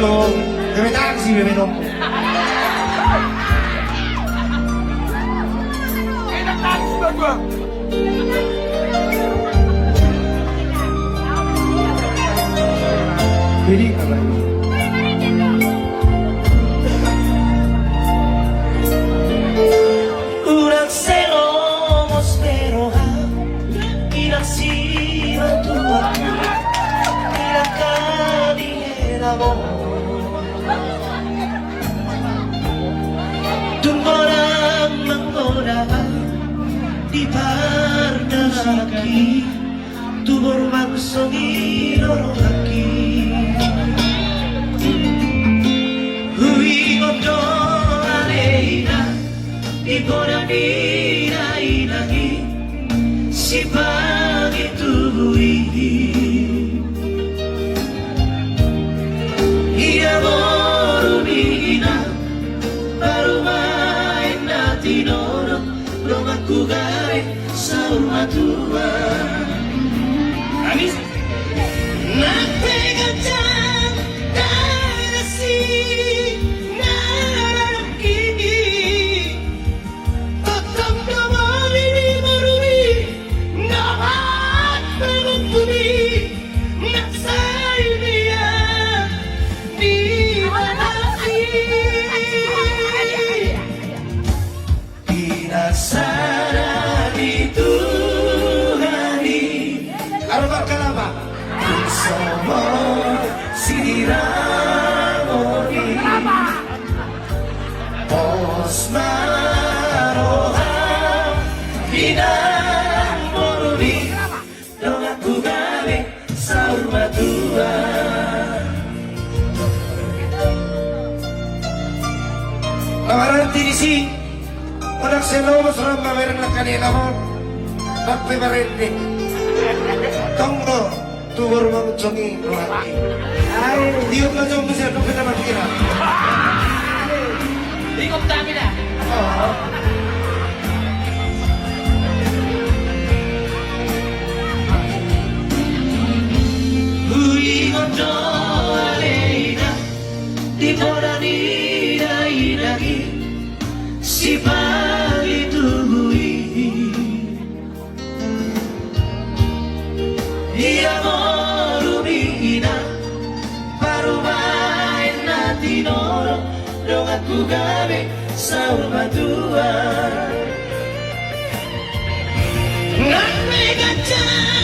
nung, kami taxi, bebe nung. Kailan tayo ba ba? Pwede ka ba? Ulang seromos pero ha inaksiman tua pinakali mo tunggolang manggola di pardalaki tumor magsongi lorongaki huwingon do aleina di bona mirai lagi si pagi tubuhi ia morumina baru main natin oro belum aku gawe sahur matua Anis napegang jam tanasi nalarang kini tetap nama ini marumi nahat mengumpuni naksai dia di manasi pinasara di Tuhani Arba ka na ba? Sama siramoni Osmaroha Inang morumi Dong aku gawe sahur matua Lawaran tinisi, unak selomo suram mamerang na kanila mo. Bakpe marindi. Tonggo, tuwar mang tsungi rohati. Ay, diyo ka dyan kasi anong pinamakira. Ikot dami na. Oo. Huwingon do aleina Di bona nirai lagi Si pagi tubuhi Ia morumina Baru main natin oro Dong aku gawe sahur matua Ngamai gajah